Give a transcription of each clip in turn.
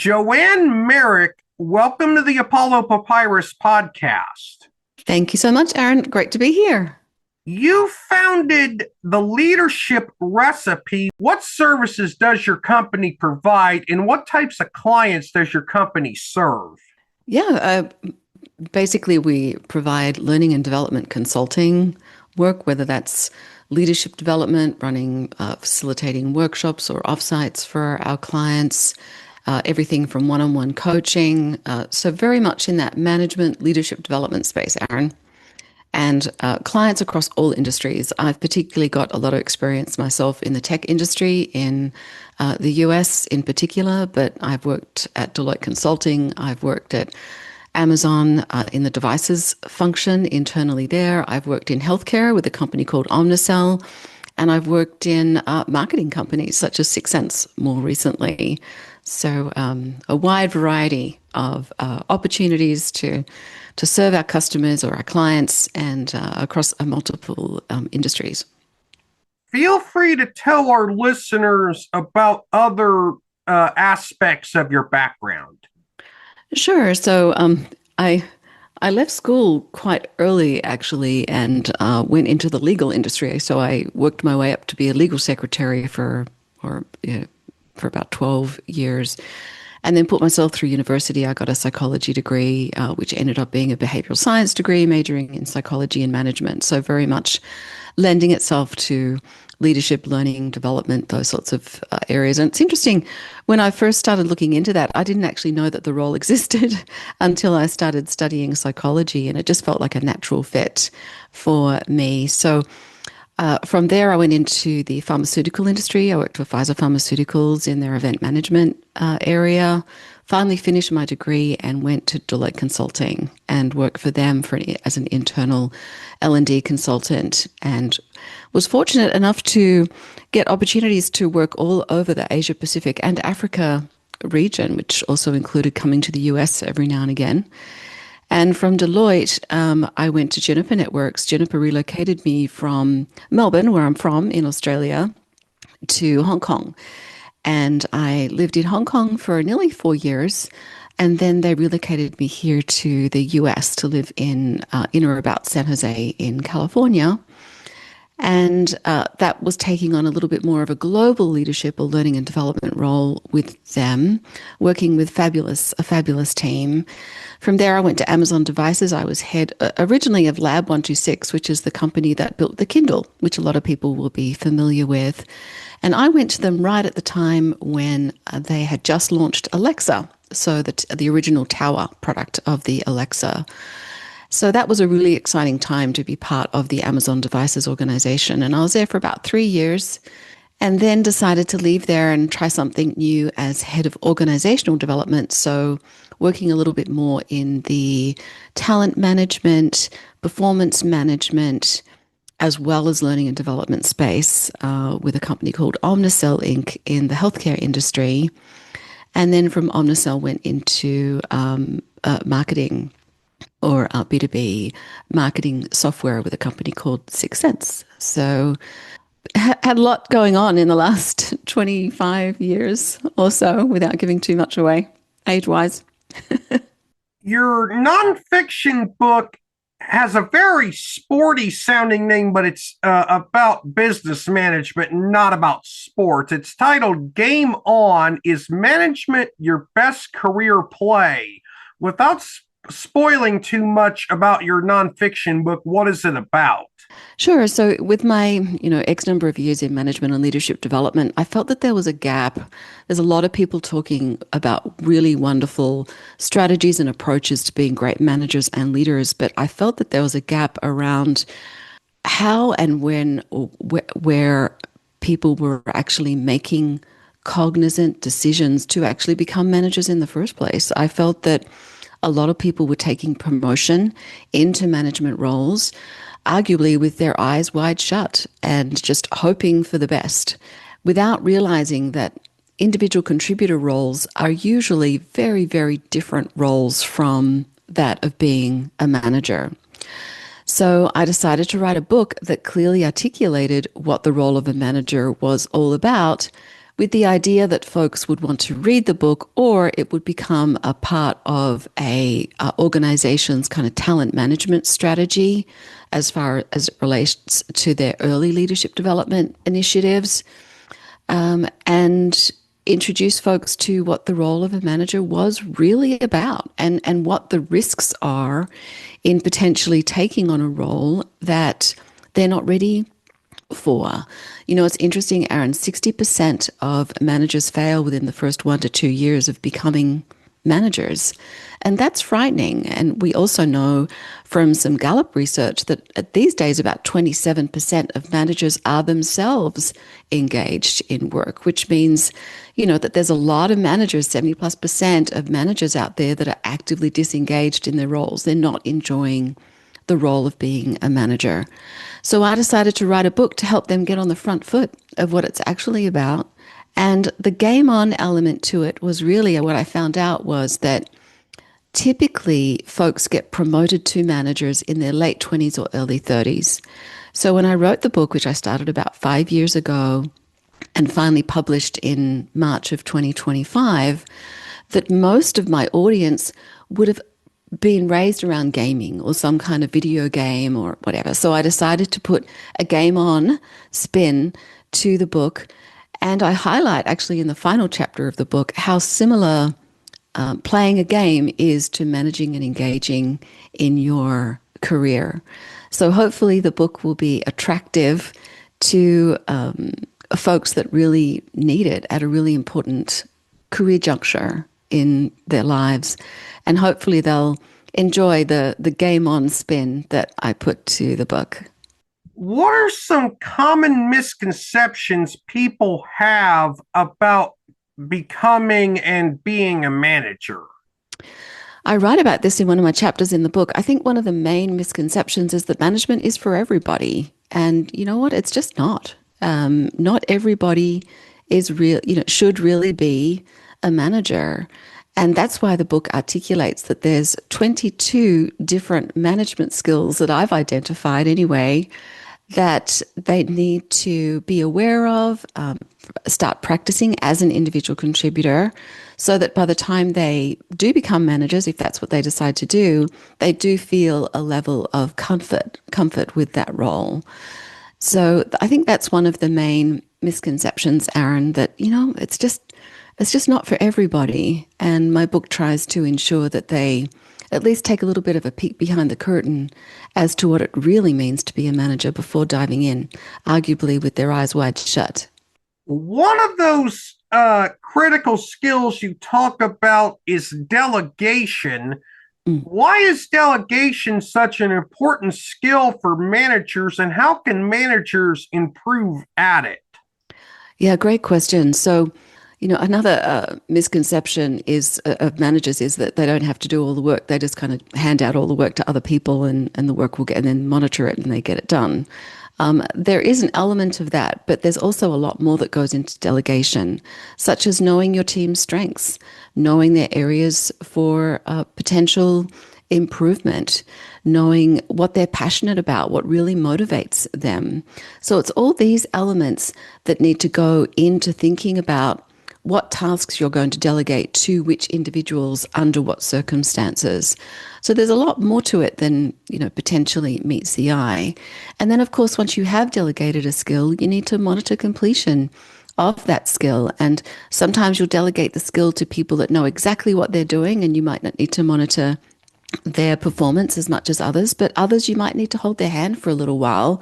Joanne Merrick, welcome to the Apollo Papyrus Podcast. Thank you so much, Aaron. Great to be here. You founded The Leadership Recipe. What services does your company provide, and what types of clients does your company serve? Basically, we provide learning and development consulting work, whether that's leadership development, facilitating workshops or offsites for our clients, everything from one-on-one coaching. So very much in that management, leadership development space, Aaron. And clients across all industries. I've particularly got a lot of experience myself in the tech industry, in the US in particular, but I've worked at Deloitte Consulting. I've worked at Amazon in the devices function internally there. I've worked in healthcare with a company called Omnicell, and I've worked in marketing companies such as Sixth Sense more recently. So a wide variety of opportunities to serve our customers or our clients and across multiple industries. Feel free to tell our listeners about other aspects of your background. Sure. So I left school quite early, actually, and went into the legal industry. So I worked my way up to be a legal secretary for about 12 years, and then put myself through university. I got a psychology degree, which ended up being a behavioral science degree, majoring in psychology and management. So very much lending itself to leadership, learning, development, those sorts of areas. And it's interesting, when I first started looking into that, I didn't actually know that the role existed until I started studying psychology, and it just felt like a natural fit for me. So from there, I went into the pharmaceutical industry. I worked for Pfizer Pharmaceuticals in their event management area. Finally finished my degree and went to Deloitte Consulting and worked for them as an internal L&D consultant, and was fortunate enough to get opportunities to work all over the Asia Pacific and Africa region, which also included coming to the US every now and again. And from Deloitte, I went to Juniper Networks. Juniper relocated me from Melbourne, where I'm from in Australia, to Hong Kong. And I lived in Hong Kong for nearly 4 years. And then they relocated me here to the US to live in or about San Jose in California. And that was taking on a little bit more of a global leadership or learning and development role with them, working with a fabulous team. From there, I went to Amazon Devices. I was head originally of Lab 126, which is the company that built the Kindle, which a lot of people will be familiar with. And I went to them right at the time when they had just launched Alexa, so the original tower product of the Alexa. So that was a really exciting time to be part of the Amazon Devices organization. And I was there for about 3 years, and then decided to leave there and try something new as head of organizational development. So working a little bit more in the talent management, performance management, as well as learning and development space with a company called Omnicell Inc. in the healthcare industry. And then from Omnicell went into marketing, or B2B marketing software with a company called Sixth Sense. So had a lot going on in the last 25 years or so without giving too much away, age-wise. Your nonfiction book has a very sporty sounding name, but it's about business management, not about sports. It's titled Game On, Is Management Your Best Career Play? Without spoiling too much about your nonfiction book, what is it about? Sure. So with my, X number of years in management and leadership development, I felt that there was a gap. There's a lot of people talking about really wonderful strategies and approaches to being great managers and leaders, but I felt that there was a gap around how and when or where people were actually making cognizant decisions to actually become managers in the first place. I felt that a lot of people were taking promotion into management roles, arguably with their eyes wide shut and just hoping for the best, without realizing that individual contributor roles are usually very, very different roles from that of being a manager. So I decided to write a book that clearly articulated what the role of a manager was all about, with the idea that folks would want to read the book, or it would become a part of a organization's kind of talent management strategy as far as it relates to their early leadership development initiatives, and introduce folks to what the role of a manager was really about, and what the risks are in potentially taking on a role that they're not ready for. You know, it's interesting, Aaron, 60% of managers fail within the first 1 to 2 years of becoming managers. And that's frightening. And we also know from some Gallup research that these days about 27% of managers are themselves engaged in work, which means, you know, that there's a lot of managers, 70+% of managers out there that are actively disengaged in their roles. They're not enjoying the role of being a manager. So I decided to write a book to help them get on the front foot of what it's actually about. And the game on element to it was really what I found out was that typically folks get promoted to managers in their late 20s or early 30s. So when I wrote the book, which I started about 5 years ago and finally published in March of 2025, that most of my audience would have been raised around gaming or some kind of video game or whatever. So I decided to put a game on spin to the book. And I highlight actually in the final chapter of the book how similar playing a game is to managing and engaging in your career. So hopefully the book will be attractive to folks that really need it at a really important career juncture in their lives. And hopefully they'll enjoy the game on spin that I put to the book. What are some common misconceptions people have about becoming and being a manager? I write about this in one of my chapters in the book. I think one of the main misconceptions is that management is for everybody. And you know what? It's just not. Not everybody is should really be a manager. And that's why the book articulates that there's 22 different management skills that I've identified anyway that they need to be aware of, start practicing as an individual contributor, so that by the time they do become managers, if that's what they decide to do, they do feel a level of comfort with that role. So I think that's one of the main misconceptions, Aaron, that, you know, it's just not for everybody. And my book tries to ensure that they at least take a little bit of a peek behind the curtain as to what it really means to be a manager before diving in, arguably with their eyes wide shut. One of those critical skills you talk about is delegation. Why is delegation such an important skill for managers, and how can managers improve at it? Yeah, great question. So, you know, another misconception is of managers is that they don't have to do all the work. They just kind of hand out all the work to other people, and the work will get, and then monitor it, and they get it done. There is an element of that, but there's also a lot more that goes into delegation, such as knowing your team's strengths, knowing their areas for potential improvement, knowing what they're passionate about, what really motivates them. So it's all these elements that need to go into thinking about what tasks you're going to delegate to which individuals under what circumstances. So there's a lot more to it than, you know, potentially meets the eye. And then, of course, once you have delegated a skill, you need to monitor completion of that skill. And sometimes you'll delegate the skill to people that know exactly what they're doing, and you might not need to monitor their performance as much as others, but others you might need to hold their hand for a little while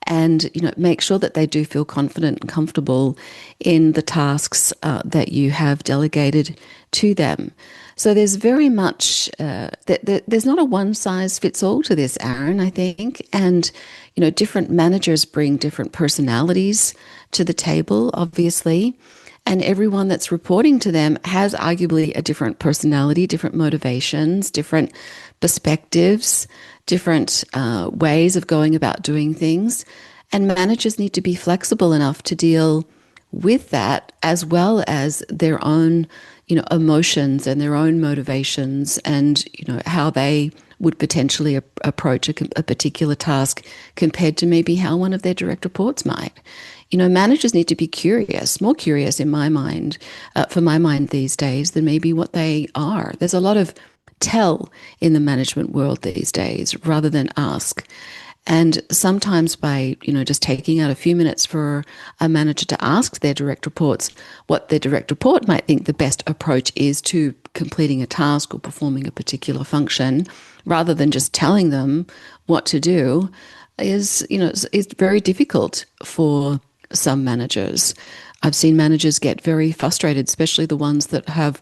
and, you know, make sure that they do feel confident and comfortable in the tasks that you have delegated to them. So there's very much, there's not a one size fits all to this, Aaron, I think. And, you know, different managers bring different personalities to the table, obviously. And everyone that's reporting to them has arguably a different personality, different motivations, different perspectives, different ways of going about doing things. And managers need to be flexible enough to deal with that, as well as their own, emotions and their own motivations, and how they would potentially approach a particular task compared to maybe how one of their direct reports might. Managers need to be curious, more curious in my mind, for my mind these days, than maybe what they are. There's a lot of tell in the management world these days rather than ask. And sometimes by, just taking out a few minutes for a manager to ask their direct reports what their direct report might think the best approach is to completing a task or performing a particular function, rather than just telling them what to do, is very difficult for some managers. I've seen managers get very frustrated, especially the ones that have,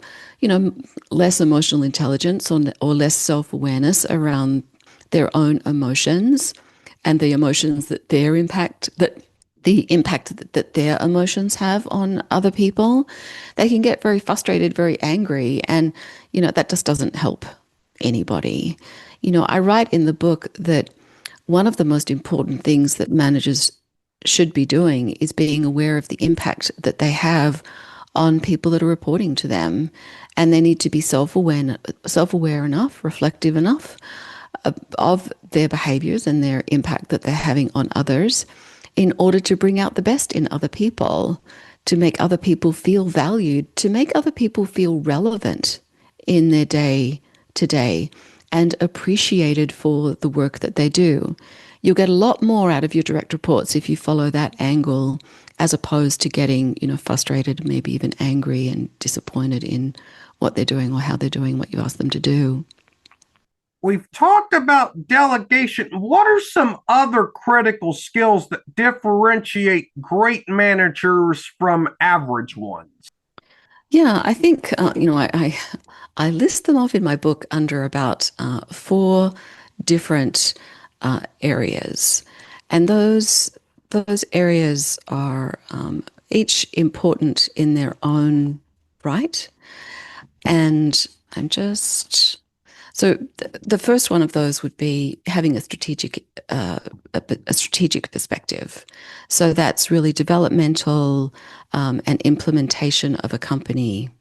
less emotional intelligence or less self-awareness around their own emotions and the emotions that the impact that their emotions have on other people. They can get very frustrated, very angry, and that just doesn't help anybody. I write in the book that one of the most important things that managers should be doing is being aware of the impact that they have on people that are reporting to them, and they need to be self-aware enough, reflective enough of their behaviors and their impact that they're having on others, in order to bring out the best in other people, to make other people feel valued, to make other people feel relevant in their day to day and appreciated for the work that they do. You'll get a lot more out of your direct reports if you follow that angle, as opposed to getting, frustrated, maybe even angry and disappointed in what they're doing or how they're doing what you ask them to do. We've talked about delegation. What are some other critical skills that differentiate great managers from average ones? Yeah, I think, I list them off in my book under about four different areas. And those areas are each important in their own right. And so the first one of those would be having a strategic perspective. So that's really developmental and implementation of a company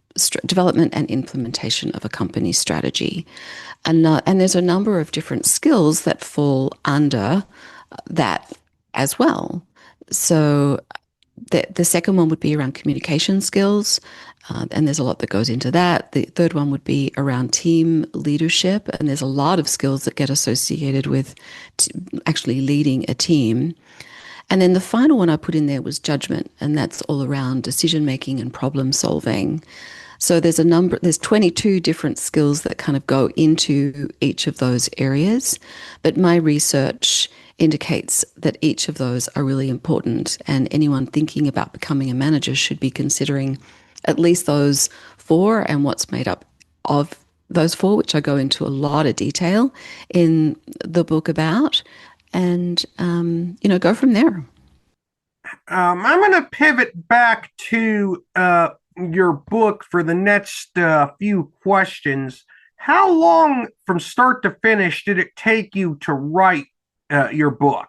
development and implementation of a company strategy. And there's a number of different skills that fall under that as well. So the second one would be around communication skills, and there's a lot that goes into that. The third one would be around team leadership, and there's a lot of skills that get associated with actually leading a team. And then the final one I put in there was judgment, and that's all around decision making and problem solving. So there's 22 different skills that kind of go into each of those areas, but my research indicates that each of those are really important, and anyone thinking about becoming a manager should be considering at least those four and what's made up of those four, which I go into a lot of detail in the book about, and go from there. I'm going to pivot back to your book for the next few questions. How long from start to finish did it take you to write your book?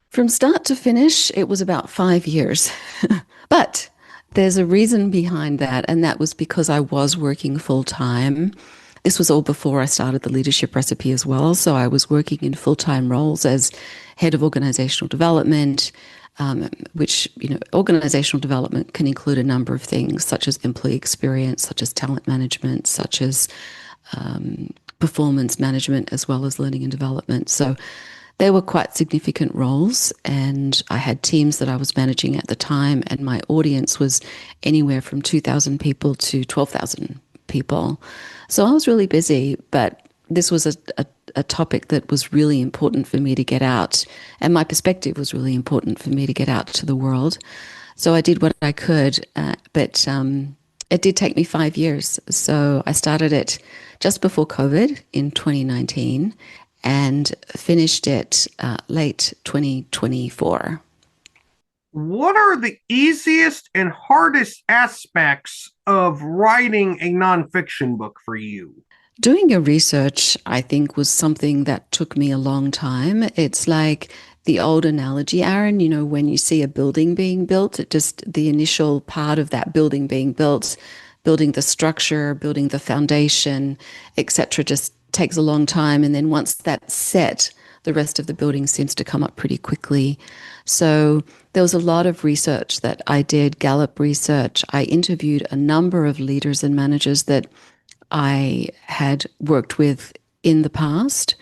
From start to finish, it was about 5 years. But there's a reason behind that, and that was because I was working full time. This was all before I started the leadership recipe as well. So I was working in full-time roles as head of organizational development, which, organizational development can include a number of things, such as employee experience, such as talent management, such as performance management, as well as learning and development. So they were quite significant roles, and I had teams that I was managing at the time, and my audience was anywhere from 2,000 people to 12,000 people. So I was really busy, but this was a topic that was really important for me to get out, and my perspective was really important for me to get out to the world. So I did what I could, but it did take me 5 years. So I started it just before COVID in 2019 and finished it late 2024. What are the easiest and hardest aspects of writing a nonfiction book for you? Doing your research, I think, was something that took me a long time. It's like the old analogy, Aaron, when you see a building being built, it just the initial part of that building being built, building the structure, building the foundation, etc., just takes a long time. And then once that's set, the rest of the building seems to come up pretty quickly. So there was a lot of research that I did, Gallup research. I interviewed a number of leaders and managers that I had worked with in the past.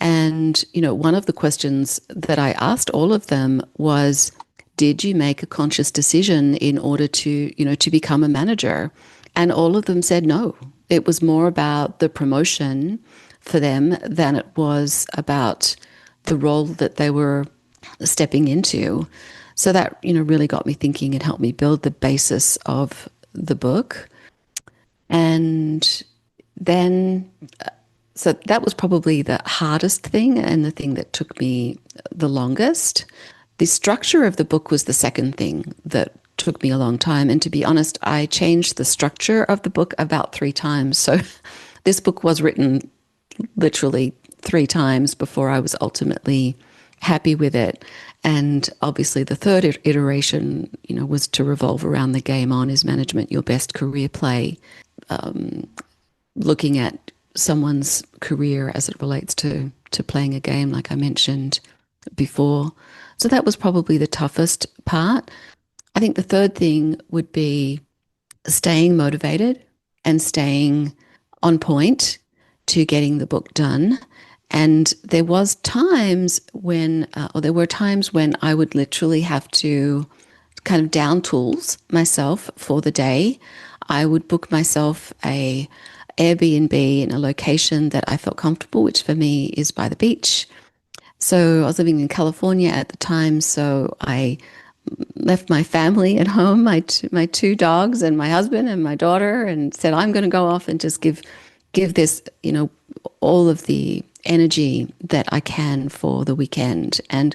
And, one of the questions that I asked all of them was, did you make a conscious decision in order to become a manager? And all of them said no. It was more about the promotion for them than it was about the role that they were stepping into. So that, really got me thinking and helped me build the basis of the book. And then, so that was probably the hardest thing and the thing that took me the longest. The structure of the book was the second thing that took me a long time. And to be honest, I changed the structure of the book about 3 times. So this book was written literally 3 times before I was ultimately happy with it. And obviously the third iteration, was to revolve around the Game On Is Management Your Best Career Play, looking at someone's career as it relates to playing a game, like I mentioned before. So that was probably the toughest part. I think the third thing would be staying motivated and staying on point to getting the book done. And there were times when I would literally have to kind of down tools myself for the day. I would book myself a Airbnb in a location that I felt comfortable, which for me is by the beach. So I was living in California at the time, so I left my family at home, my 2 dogs and my husband and my daughter, and said, I'm going to go off and just give this, all of the energy that I can for the weekend. And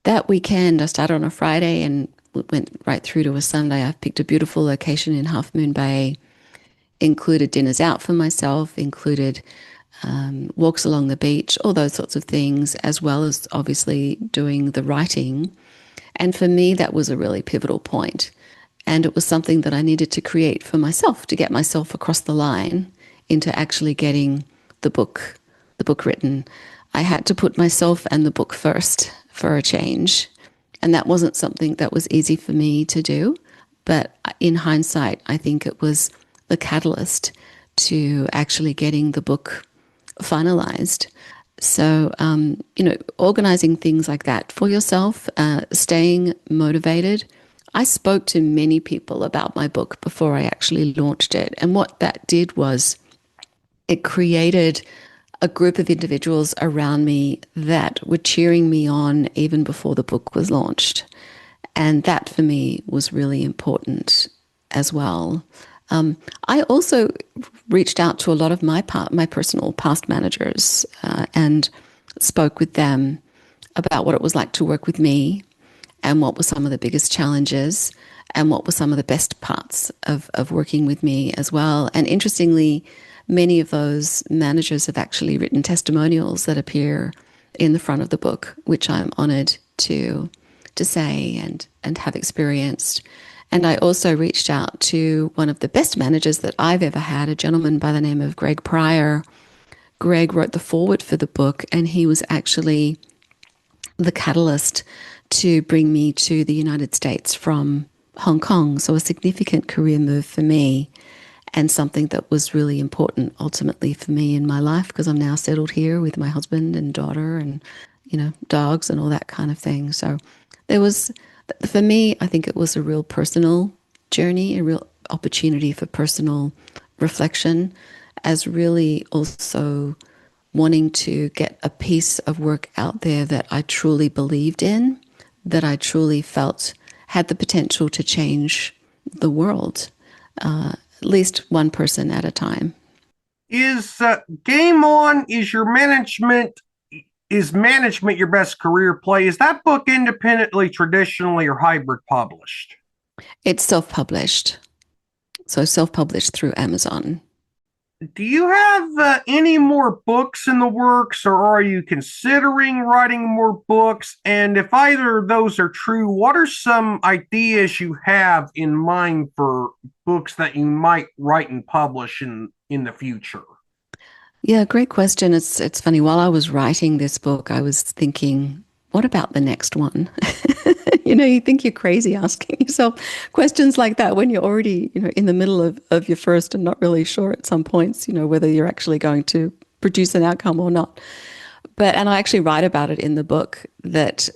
that weekend, I started on a Friday and went right through to a Sunday. I've picked a beautiful location in Half Moon Bay, included dinners out for myself, included walks along the beach, all those sorts of things, as well as obviously doing the writing. And for me, that was a really pivotal point. And it was something that I needed to create for myself to get myself across the line into actually getting the book written. I had to put myself and the book first for a change. And that wasn't something that was easy for me to do. But in hindsight, I think it was the catalyst to actually getting the book finalized. So, organizing things like that for yourself, staying motivated. I spoke to many people about my book before I actually launched it. And what that did was it created a group of individuals around me that were cheering me on even before the book was launched. And that for me was really important as well. I also reached out to a lot of my personal past managers and spoke with them about what it was like to work with me and what were some of the biggest challenges and what were some of the best parts of working with me as well. And interestingly, many of those managers have actually written testimonials that appear in the front of the book, which I'm honored to say and have experienced. And I also reached out to one of the best managers that I've ever had, a gentleman by the name of Greg Pryor. Greg wrote the foreword for the book, and he was actually the catalyst to bring me to the United States from Hong Kong. So a significant career move for me and something that was really important ultimately for me in my life, because I'm now settled here with my husband and daughter and, dogs and all that kind of thing. So there was, for me, I think it was a real personal journey, a real opportunity for personal reflection, as really also wanting to get a piece of work out there that I truly believed in, that I truly felt had the potential to change the world, at least one person at a time. Is Game On, is management your best career play? Is that book independently, traditionally, or hybrid published? It's self-published. So self-published through Amazon. Do you have any more books in the works, or are you considering writing more books? And if either of those are true, what are some ideas you have in mind for books that you might write and publish in the future? Yeah, great question. It's funny. While I was writing this book, I was thinking, what about the next one? You think you're crazy asking yourself questions like that when you're already, in the middle of your first and not really sure at some points, whether you're actually going to produce an outcome or not. And I actually write about it in the book that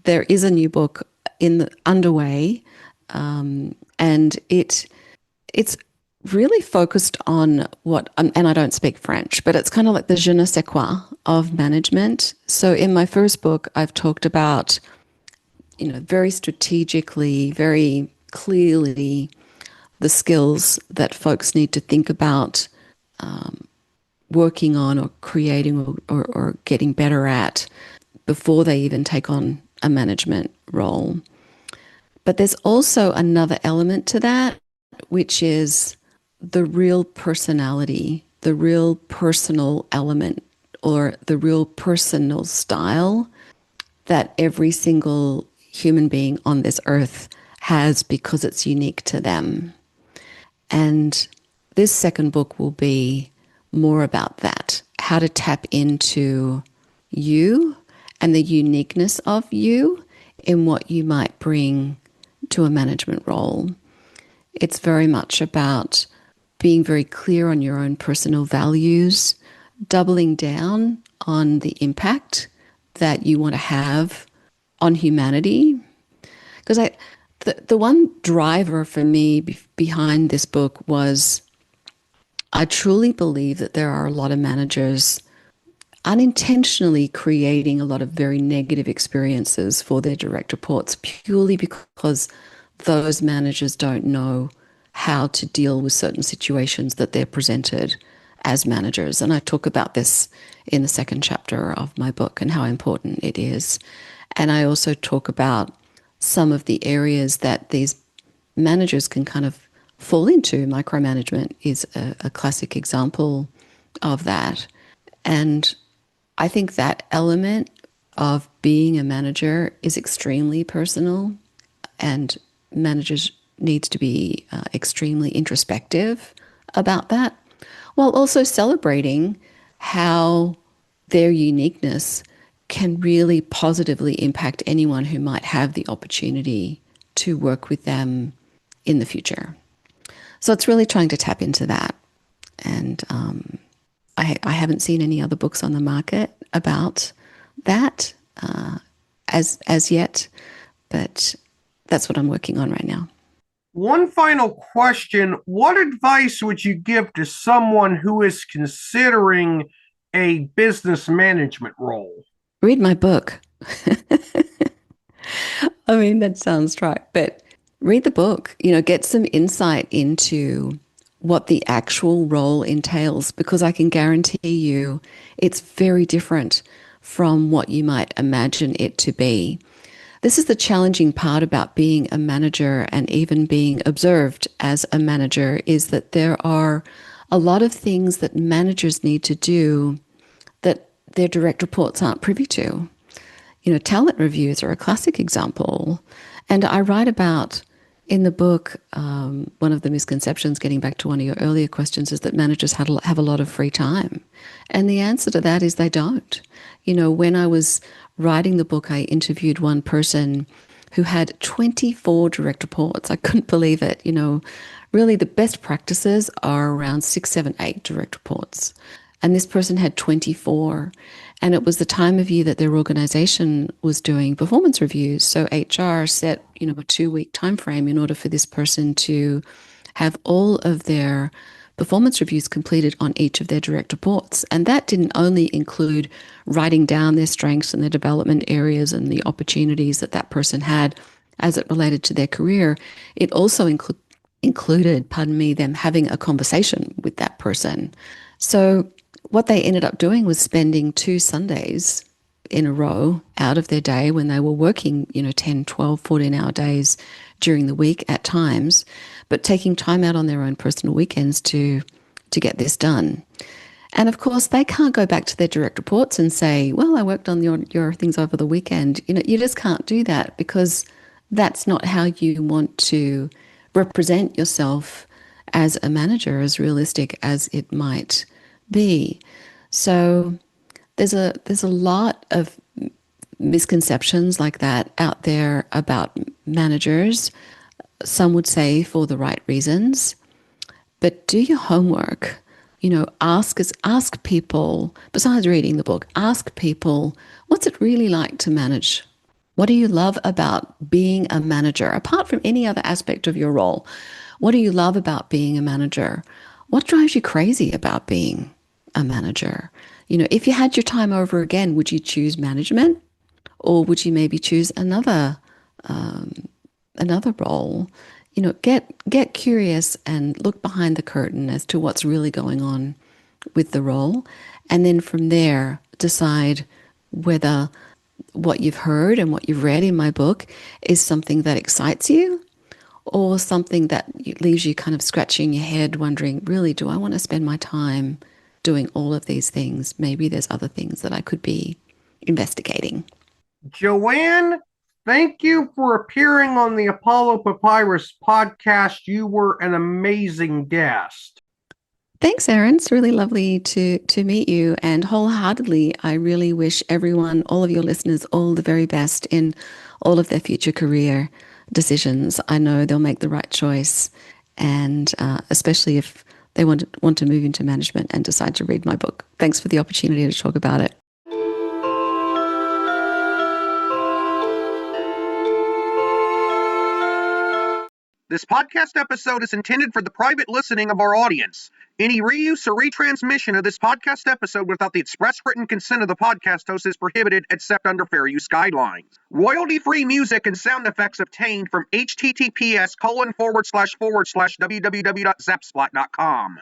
there is a new book underway, and it's really focused on and I don't speak French, but it's kind of like the je ne sais quoi of management. So in my first book, I've talked about, very strategically, very clearly, the skills that folks need to think about working on or creating or getting better at before they even take on a management role. But there's also another element to that, which is the real personality, the real personal element, or the real personal style that every single human being on this earth has because it's unique to them. And this second book will be more about that, how to tap into you and the uniqueness of you in what you might bring to a management role. It's very much about being very clear on your own personal values, doubling down on the impact that you want to have on humanity. Because the one driver for me behind this book was I truly believe that there are a lot of managers unintentionally creating a lot of very negative experiences for their direct reports purely because those managers don't know how to deal with certain situations that they're presented as managers. And I talk about this in the second chapter of my book and how important it is. And I also talk about some of the areas that these managers can kind of fall into. Micromanagement is a classic example of that. And I think that element of being a manager is extremely personal, and managers needs to be extremely introspective about that, while also celebrating how their uniqueness can really positively impact anyone who might have the opportunity to work with them in the future. So it's really trying to tap into that. And I haven't seen any other books on the market about that as yet, but that's what I'm working on right now. One final question. What advice would you give to someone who is considering a business management role? Read my book. I mean, that sounds trite, but read the book, get some insight into what the actual role entails, because I can guarantee you it's very different from what you might imagine it to be. This is the challenging part about being a manager and even being observed as a manager, is that there are a lot of things that managers need to do that their direct reports aren't privy to. Talent reviews are a classic example. And I write about in the book, one of the misconceptions, getting back to one of your earlier questions, is that managers have a lot of free time. And the answer to that is they don't. When I was writing the book, I interviewed one person who had 24 direct reports. I couldn't believe it. Really the best practices are around 6, 7, 8 direct reports. And this person had 24. And it was the time of year that their organization was doing performance reviews. So HR set, a 2-week time frame in order for this person to have all of their performance reviews completed on each of their direct reports. And that didn't only include writing down their strengths and their development areas and the opportunities that that person had as it related to their career. It also included, them having a conversation with that person. So what they ended up doing was spending 2 Sundays in a row out of their day when they were working, 10, 12, 14-hour days during the week at times, but taking time out on their own personal weekends to to get this done. And of course, they can't go back to their direct reports and say, well, I worked on your things over the weekend. You just can't do that because that's not how you want to represent yourself as a manager, as realistic as it might be. So there's a lot of misconceptions like that out there about managers. Some would say for the right reasons, but do your homework. Ask people, besides reading the book, ask people, what's it really like to manage? What do you love about being a manager? Apart from any other aspect of your role, what do you love about being a manager? What drives you crazy about being a manager? If you had your time over again, would you choose management, or would you maybe choose another role? Get curious and look behind the curtain as to what's really going on with the role. And then from there, decide whether what you've heard and what you've read in my book is something that excites you or something that leaves you kind of scratching your head wondering, really, do I want to spend my time doing all of these things? Maybe there's other things that I could be investigating. Joanne, thank you for appearing on the Apollo Papyrus podcast. You were an amazing guest. Thanks, Aaron. It's really lovely to meet you. And wholeheartedly, I really wish everyone, all of your listeners, all the very best in all of their future career decisions. I know they'll make the right choice. And especially if they want to move into management and decide to read my book. Thanks for the opportunity to talk about it. This podcast episode is intended for the private listening of our audience. Any reuse or retransmission of this podcast episode without the express written consent of the podcast host is prohibited except under fair use guidelines. Royalty-free music and sound effects obtained from https://www.zapsplat.com.